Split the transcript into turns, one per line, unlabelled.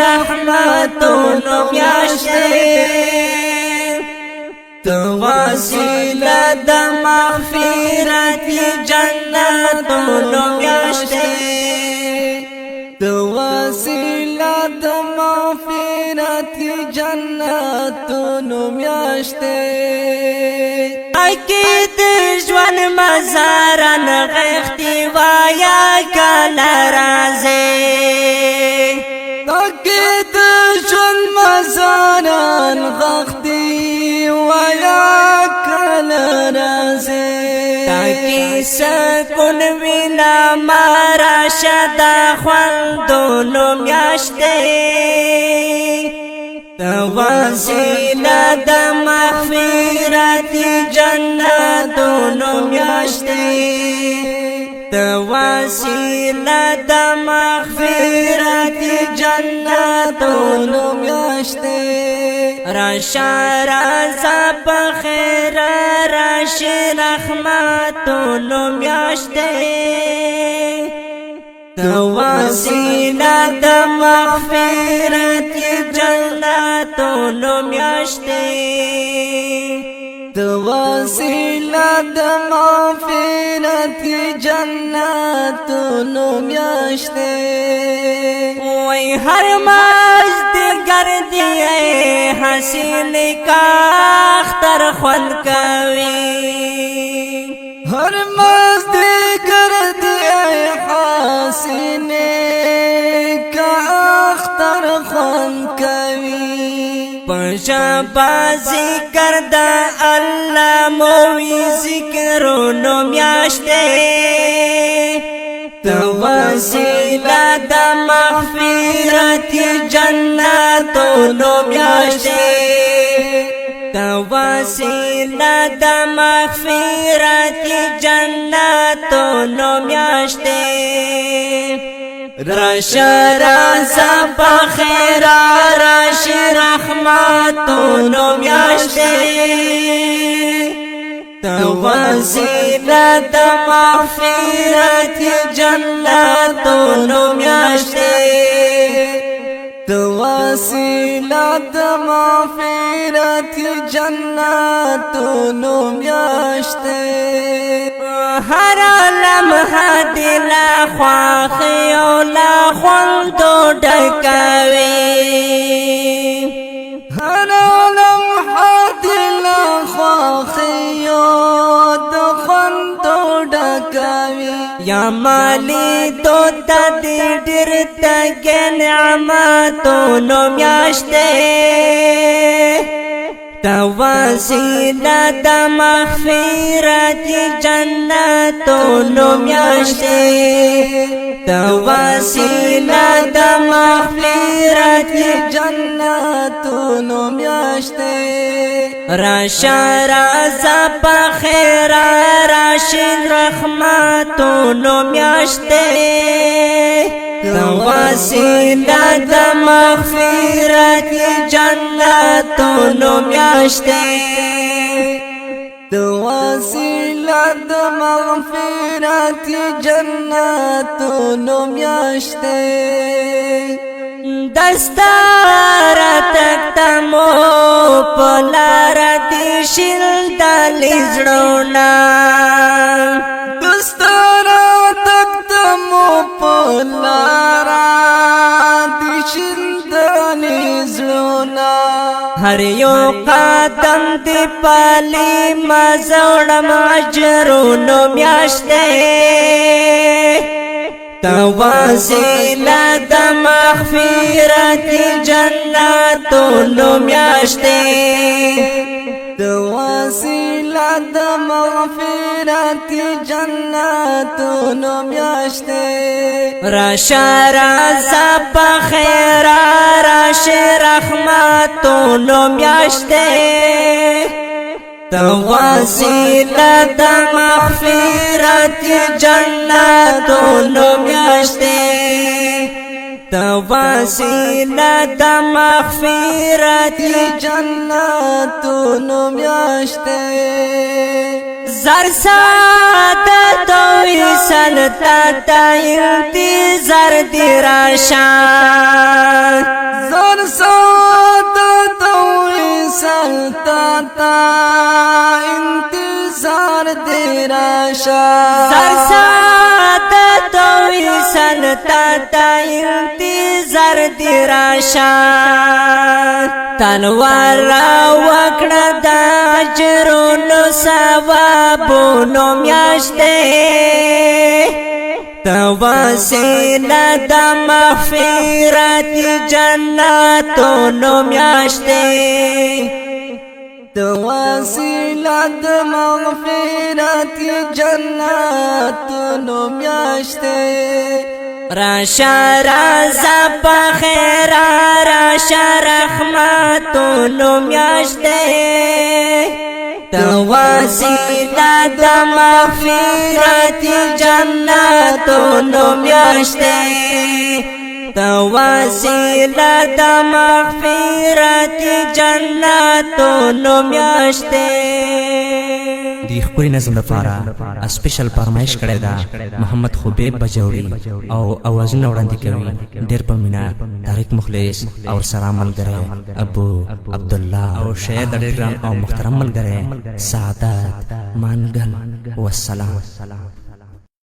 رحمتونو میاشتې تو وسیله د مغفرت جنتونو میاشتې تو وسیله د مغفرت جنتونو میاشتې اکی د ژوند مزارن غښتې وایا کله راځې اکی د ژوند مزارن غښتې وایا کله راځې تاکي سکون وینا مارا شدا خوندونو میاشتې وسیله د مغفرت جنتونو میاشتې وسیله د مغفرت جنتونو میاشتې راشا رازا په خیر راشي رحمتونو میاشتې وسیله د مغفرت جنتونو میاشتې وسیله د مغفرت جنتونو میاشتې وای هر مازدیګر دی حسین کا اختر خوند کوي هر مازدیګر دی حسین کا اختر خوند کوي پنجا بازی کردا الله موی ذکرونو میاشتې وسیله د مغفرت جنتونو میاشتې وسیله د مغفرت جنتونو میاشتې راشا رازا په خیر راشي رحمتونو میاشتې وسیله د مغفرت جنتونو میاشتې وسیله د مغفرت جنتونو میاشتې هر لمحه دل خواخي او لا خوندو ډکوي هر لمحه دل خواخي او د خوندو ډکوي یا مالی تو د ډېر تګ نعمتونو میاشتې وسیله د مغفرت جنتونو میاشتې وسیله د مغفرت جنتونو میاشتې راشا رازا په خیر راشي رحمتونو میاشتې وسیله د مغفرت جنتونو میاشتې وسیله د مغفرت جنتونو میاشتې دستار تک تمو پلار دی شل دلی زړونا دستار تک تمو پلار دی شل دلی زړونا هر یو قدم دی پالی مزوړم اجرونو میاشتې وسیله د مغفرت جنتونو میاشتې وسیله د مغفرت جنتونو میاشتې راشا رازا په خیر راشي رحمتونو میاشتې وسیله د مغفرت جنتونو میاشتې وسیله د مغفرت جنتونو میاشتې زر سعادت او وصل تا انتظار دی راشا
سعادت وصل تا انتظار دی راشا
زر سعادت وصل تا انتظار دی راشا تنوار وکړه د اجرونو ثوابونو میاشتې توسیله د مغفرت جنتونو میاشتې
توسیله د مغفرت جنتونو میاشتې
راشا رازا پخیر راشا رحمتونو میاشتې توسیله د مغفرت جنتونو میاشتې توسیله د مغفرت جنتونو میاشتې
دی خپل نظم لپاره سپیشل فرمایش کړی دا محمد خبیب بجوړي او اوازونه وړاندې کوي ډېر په مینا طارق مخلص او سره ملګری ابو عبد الله او شهید ډېر ګران او محترم ملګری سعادت مانګل والسلام